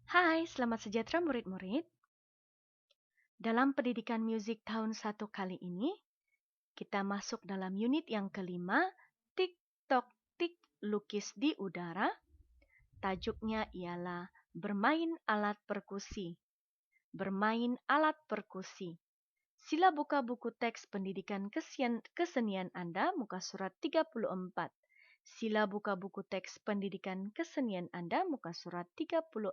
Hai, selamat sejahtera murid-murid. Dalam pendidikan musik tahun 1 kali ini, kita masuk dalam unit yang kelima, Tik Tok Tik Lukis di Udara. Tajuknya ialah Bermain Alat Perkusi. Bermain alat perkusi. Sila buka buku teks pendidikan kesenian Anda, muka surat 34. Sila buka buku teks pendidikan kesenian Anda, muka surat 34.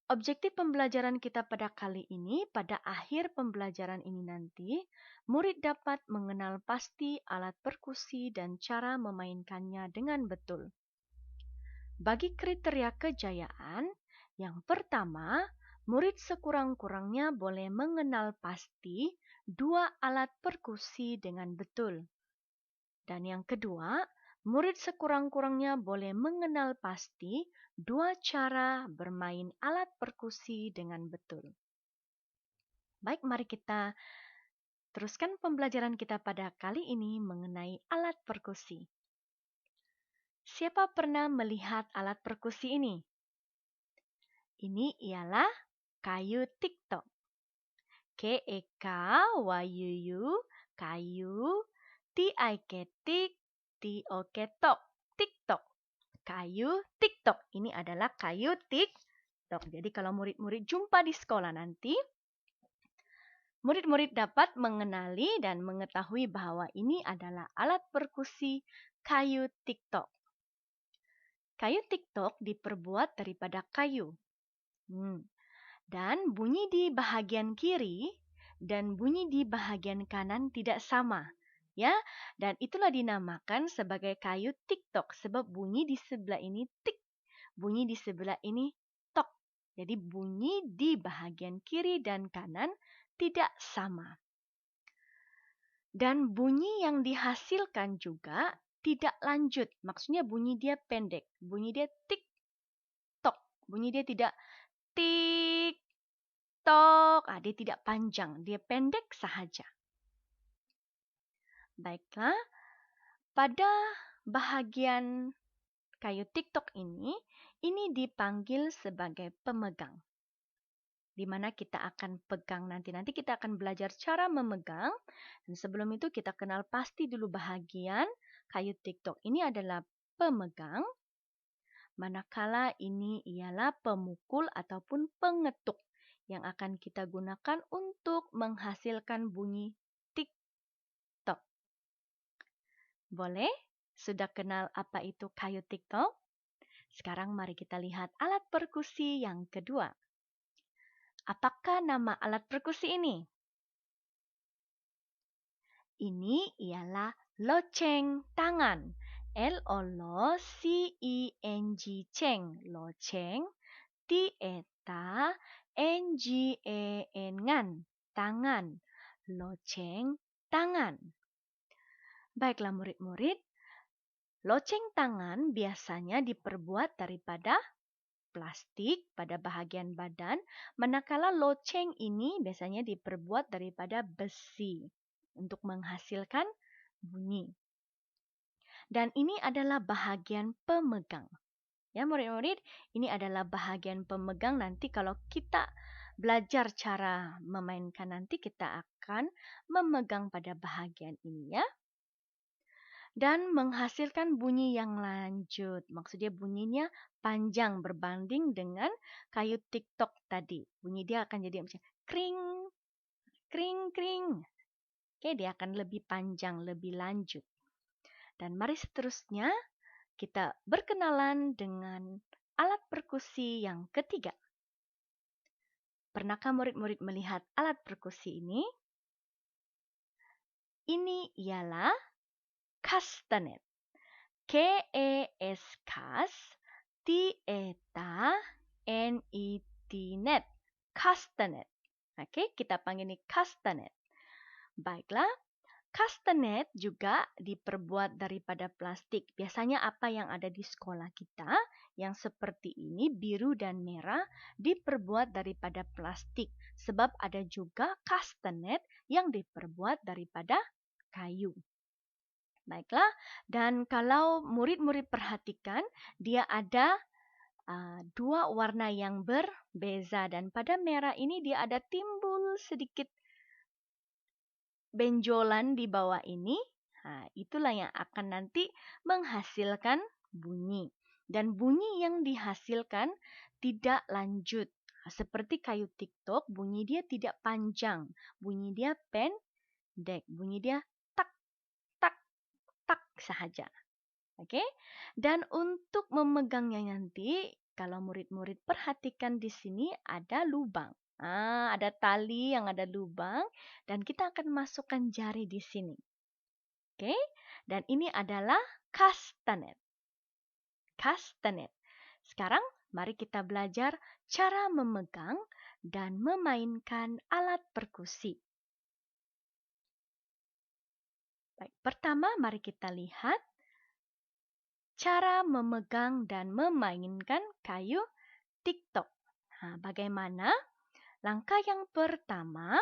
Objektif pembelajaran kita pada kali ini, pada akhir pembelajaran ini nanti, murid dapat mengenal pasti alat perkusi dan cara memainkannya dengan betul. Bagi kriteria kejayaan, yang pertama, murid sekurang-kurangnya boleh mengenal pasti 2 alat perkusi dengan betul. Dan yang kedua, murid sekurang-kurangnya boleh mengenal pasti 2 cara bermain alat perkusi dengan betul. Baik, mari kita teruskan pembelajaran kita pada kali ini mengenai alat perkusi. Siapa pernah melihat alat perkusi ini? Ini ialah kayu tiktok. K-E-K-Y-U-U, kayu, T-I-K-Tik, T-O-K-Tok, tiktok. Kayu tiktok. Ini adalah kayu tiktok. Jadi kalau murid-murid jumpa di sekolah nanti, murid-murid dapat mengenali dan mengetahui bahwa ini adalah alat perkusi kayu tiktok. Kayu tiktok diperbuat daripada kayu. Dan bunyi di bahagian kiri dan bunyi di bahagian kanan tidak sama. Ya, dan itulah dinamakan sebagai kayu tiktok sebab bunyi di sebelah ini tik, bunyi di sebelah ini tok. Jadi bunyi di bahagian kiri dan kanan tidak sama. Dan bunyi yang dihasilkan juga tidak lanjut. Maksudnya bunyi dia pendek. Bunyi dia tik tok. Bunyi dia tidak tik tok. Dia tidak panjang. Dia pendek sahaja. Baiklah. Pada bahagian kayu tiktok ini dipanggil sebagai pemegang. Di mana kita akan pegang nanti kita akan belajar cara memegang. Dan sebelum itu kita kenal pasti dulu bahagian kayu tiktok ini adalah pemegang, manakala ini ialah pemukul ataupun pengetuk yang akan kita gunakan untuk menghasilkan bunyi tiktok. Boleh? Sudah kenal apa itu kayu tiktok? Sekarang mari kita lihat alat perkusi yang kedua. Apakah nama alat perkusi ini? Ini ialah loceng tangan. L-O-C-E-N-G, ceng. Loceng, T-E-T-A, N-G-E-N-gan, tangan. Loceng tangan. Baiklah murid-murid, loceng tangan biasanya diperbuat daripada plastik pada bahagian badan, manakala loceng ini biasanya diperbuat daripada besi untuk menghasilkan bunyi. Dan ini adalah bahagian pemegang. Ya murid-murid, ini adalah bahagian pemegang. Nanti kalau kita belajar cara memainkan nanti kita akan memegang pada bahagian ini ya. Dan menghasilkan bunyi yang lanjut. Maksudnya bunyinya panjang berbanding dengan kayu tiktok tadi. Bunyi dia akan jadi macam kring, kring, kring. Oke, dia akan lebih panjang, lebih lanjut. Dan mari seterusnya kita berkenalan dengan alat perkusi yang ketiga. Pernahkah murid-murid melihat alat perkusi ini? Ini ialah castanet. K-E-S kas, T-E-T-A-N-E-T net. Castanet. Oke, kita panggil ini castanet. Baiklah, castanet juga diperbuat daripada plastik. Biasanya apa yang ada di sekolah kita yang seperti ini, biru dan merah, diperbuat daripada plastik. Sebab ada juga castanet yang diperbuat daripada kayu. Baiklah, dan kalau murid-murid perhatikan, dia ada dua warna yang berbeza. Dan pada merah ini dia ada timbul sedikit benjolan di bawah ini. Itulah yang akan nanti menghasilkan bunyi. Dan bunyi yang dihasilkan tidak lanjut. Seperti kayu TikTok, bunyi dia tidak panjang. Bunyi dia pendek. Bunyi dia tak, tak, tak sahaja. Oke? Dan untuk memegangnya nanti, kalau murid-murid perhatikan di sini ada lubang. Ada tali yang ada lubang dan kita akan masukkan jari di sini. Oke? Dan ini adalah kastanet. Kastanet. Sekarang mari kita belajar cara memegang dan memainkan alat perkusi. Baik, pertama mari kita lihat cara memegang dan memainkan kayu TikTok. Bagaimana? Langkah yang pertama,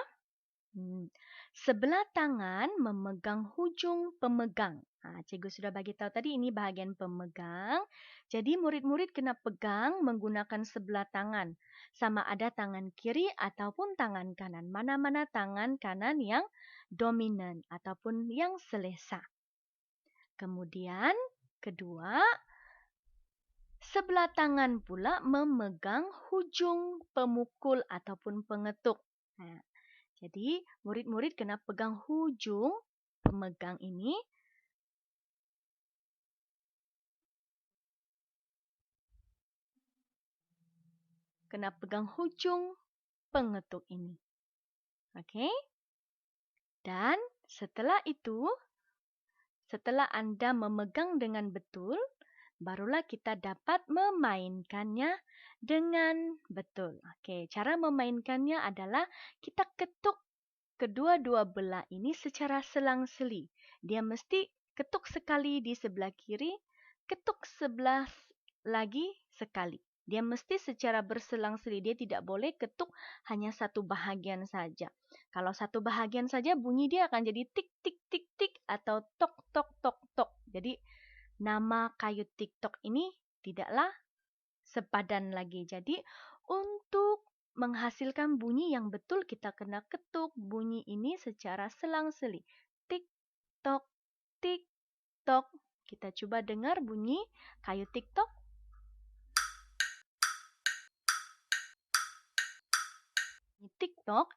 sebelah tangan memegang ujung pemegang. Cikgu sudah bagi tahu tadi ini bahagian pemegang. Jadi murid-murid kena pegang menggunakan sebelah tangan. Sama ada tangan kiri ataupun tangan kanan. Mana-mana tangan kanan yang dominan ataupun yang selesa. Kemudian kedua, sebelah tangan pula memegang ujung pemukul ataupun pengetuk. Jadi, murid-murid kena pegang ujung pemegang ini. Kena pegang ujung pengetuk ini. Oke? Dan setelah itu, setelah Anda memegang dengan betul, barulah kita dapat memainkannya dengan betul. Oke, cara memainkannya adalah kita ketuk kedua-dua belah ini secara selang-seli. Dia mesti ketuk sekali di sebelah kiri, ketuk sebelah lagi sekali. Dia mesti secara berselang-seli. Dia tidak boleh ketuk hanya satu bahagian saja. Kalau satu bahagian saja bunyi dia akan jadi tik tik tik tik atau tok tok tok tok. Jadi nama kayu TikTok ini tidaklah sepadan lagi. Jadi untuk menghasilkan bunyi yang betul kita kena ketuk bunyi ini secara selang-seli. Tik tok tik tok. Kita coba dengar bunyi kayu TikTok. TikTok,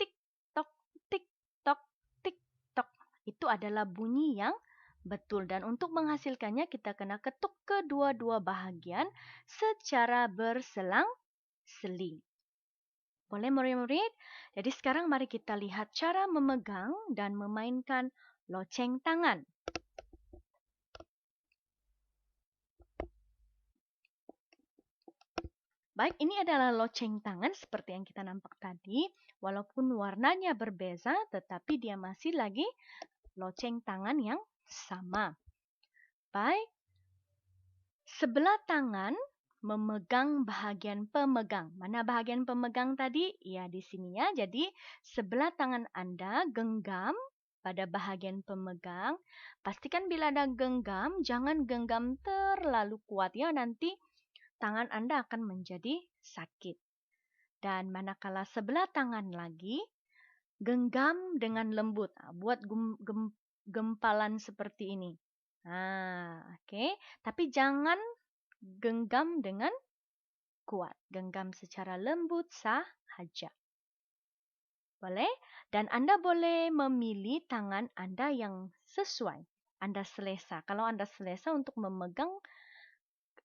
tik tok tik tok tik tok. Itu adalah bunyi yang betul. Dan untuk menghasilkannya kita kena ketuk kedua-dua bahagian secara berselang-seli. Boleh murid-murid? Jadi sekarang mari kita lihat cara memegang dan memainkan loceng tangan. Baik, ini adalah loceng tangan seperti yang kita nampak tadi. Walaupun warnanya berbeza, tetapi dia masih lagi loceng tangan yang sama. Baik, sebelah tangan memegang bahagian pemegang. Mana bahagian pemegang tadi? Ya, di sini ya. Jadi, sebelah tangan Anda genggam pada bahagian pemegang. Pastikan bila ada genggam, jangan genggam terlalu kuat ya. Nanti tangan Anda akan menjadi sakit. Dan manakala sebelah tangan lagi, genggam dengan lembut. Buat gempalan seperti ini. Oke. Tapi jangan genggam dengan kuat. Genggam secara lembut sahaja. Boleh? Dan Anda boleh memilih tangan Anda yang sesuai. Anda selesa. Kalau Anda selesa untuk memegang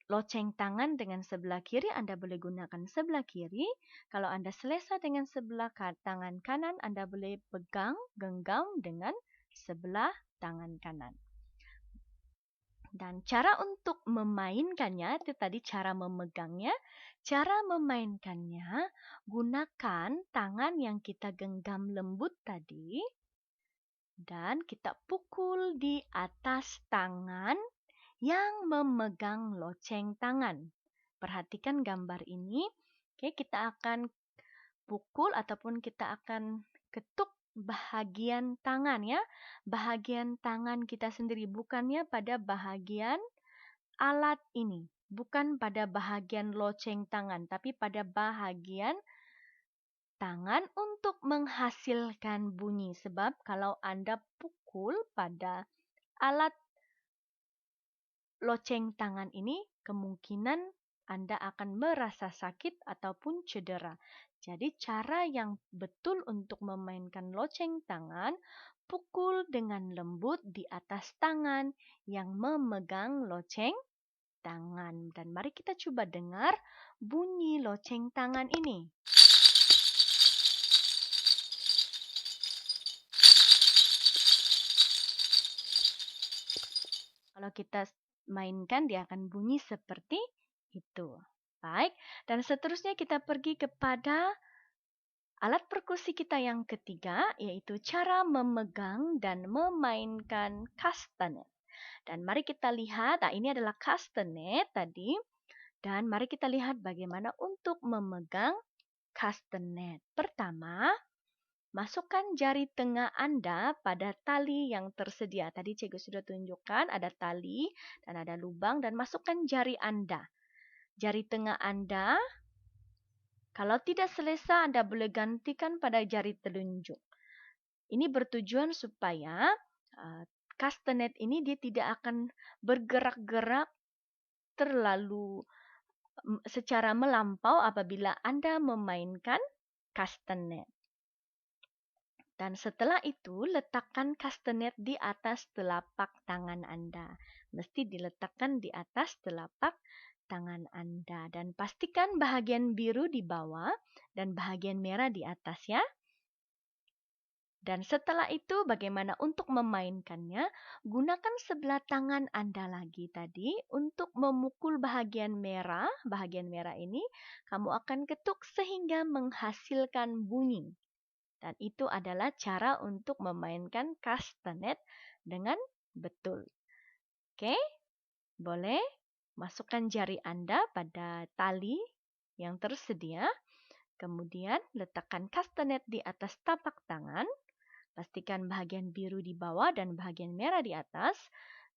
loceng tangan dengan sebelah kiri, Anda boleh gunakan sebelah kiri. Kalau Anda selesa dengan sebelah tangan kanan, Anda boleh pegang, genggam dengan sebelah tangan kanan. Dan cara untuk memainkannya, itu tadi cara memegangnya. Cara memainkannya, gunakan tangan yang kita genggam lembut tadi. Dan kita pukul di atas tangan yang memegang loceng tangan. Perhatikan gambar ini. Oke, kita akan pukul ataupun kita akan ketuk bahagian tangan ya. Bahagian tangan kita sendiri, bukannya pada bahagian alat ini. bukan pada bahagian loceng tangan, tapi pada bahagian tangan untuk menghasilkan bunyi. Sebab kalau Anda pukul pada alat loceng tangan ini, kemungkinan Anda akan merasa sakit ataupun cedera. Jadi cara yang betul untuk memainkan loceng tangan, pukul dengan lembut di atas tangan yang memegang loceng tangan. Dan mari kita coba dengar bunyi loceng tangan ini. Kalau kita mainkan, dia akan bunyi seperti itu. Baik, dan seterusnya kita pergi kepada alat perkusi kita yang ketiga, yaitu cara memegang dan memainkan kastanet. Dan mari kita lihat, ini adalah kastanet tadi. Dan mari kita lihat bagaimana untuk memegang kastanet. Pertama, masukkan jari tengah Anda pada tali yang tersedia. Tadi cikgu sudah tunjukkan ada tali dan ada lubang, dan masukkan jari Anda. Jari tengah Anda, kalau tidak selesa Anda boleh gantikan pada jari telunjuk. Ini bertujuan supaya kastanet ini dia tidak akan bergerak-gerak terlalu secara melampau apabila Anda memainkan kastanet. Dan setelah itu, letakkan kastanet di atas telapak tangan Anda. Mesti diletakkan di atas telapak tangan Anda. Dan pastikan bahagian biru di bawah dan bahagian merah di atas ya. Dan setelah itu, bagaimana untuk memainkannya? Gunakan sebelah tangan Anda lagi tadi untuk memukul bahagian merah. Bahagian merah ini kamu akan ketuk sehingga menghasilkan bunyi. Dan itu adalah cara untuk memainkan kastanet dengan betul. Oke, boleh masukkan jari Anda pada tali yang tersedia. Kemudian letakkan kastanet di atas tapak tangan. Pastikan bahagian biru di bawah dan bahagian merah di atas.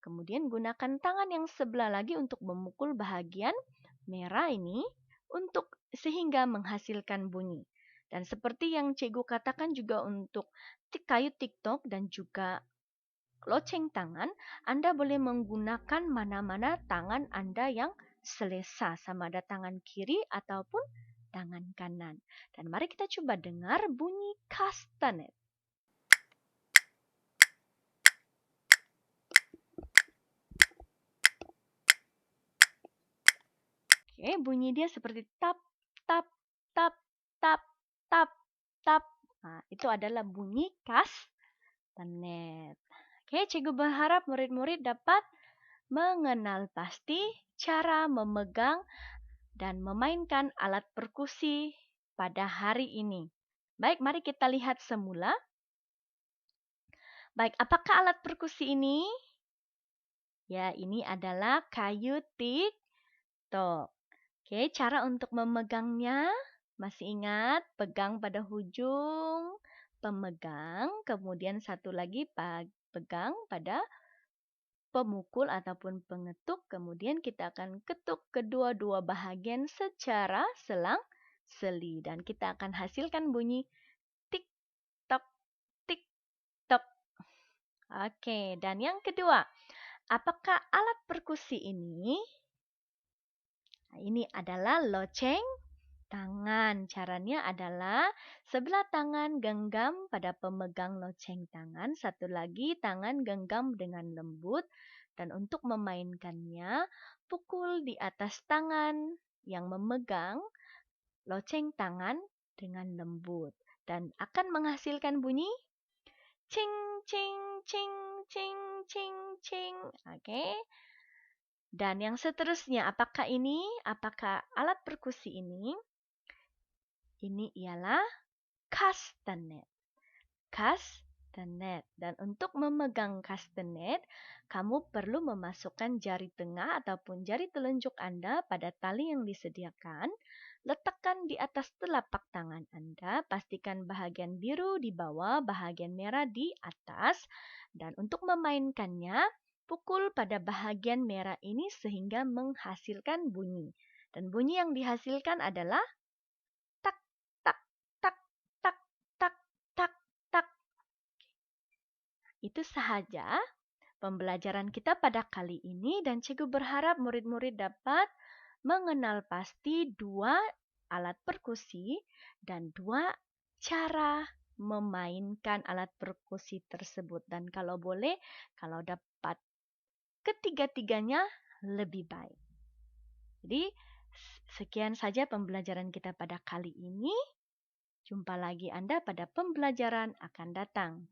Kemudian gunakan tangan yang sebelah lagi untuk memukul bahagian merah ini untuk sehingga menghasilkan bunyi. Dan seperti yang cikgu katakan juga untuk kayu TikTok dan juga loceng tangan, Anda boleh menggunakan mana-mana tangan Anda yang selesa, sama ada tangan kiri ataupun tangan kanan. Dan mari kita coba dengar bunyi kastanet. Oke, bunyi dia seperti tap, tap, tap, tap, tap, tap. Nah, itu adalah bunyi kastanet. Oke, cikgu berharap murid-murid dapat mengenal pasti cara memegang dan memainkan alat perkusi pada hari ini. Baik, mari kita lihat semula. Baik, apakah alat perkusi ini? Ya, ini adalah kayu TikTok. Oke, cara untuk memegangnya, masih ingat? Pegang pada hujung pemegang, kemudian satu lagi pegang pada pemukul ataupun pengetuk, kemudian kita akan ketuk kedua-dua bahagian secara selang-seli. Dan kita akan hasilkan bunyi tik-tok, tik-tok. Oke, dan yang kedua, apakah alat perkusi ini? Nah, ini adalah loceng tangan. Caranya adalah sebelah tangan genggam pada pemegang loceng tangan. Satu lagi tangan genggam dengan lembut. Dan untuk memainkannya, pukul di atas tangan yang memegang loceng tangan dengan lembut. Dan akan menghasilkan bunyi cing, cing, cing, cing, cing, cing. Oke. Dan yang seterusnya, apakah alat perkusi ini? Ini ialah kastanet. Kastanet. Dan untuk memegang kastanet, kamu perlu memasukkan jari tengah ataupun jari telunjuk Anda pada tali yang disediakan. Letakkan di atas telapak tangan Anda. Pastikan bahagian biru di bawah, bahagian merah di atas. Dan untuk memainkannya, pukul pada bahagian merah ini sehingga menghasilkan bunyi. Dan bunyi yang dihasilkan adalah tak, tak, tak, tak, tak, tak, tak. Itu sahaja pembelajaran kita pada kali ini dan cikgu berharap murid-murid dapat mengenal pasti dua alat perkusi dan dua cara memainkan alat perkusi tersebut. Dan kalau boleh, kalau dapat ketiga-tiganya lebih baik. Jadi, sekian saja pembelajaran kita pada kali ini. Jumpa lagi Anda pada pembelajaran akan datang.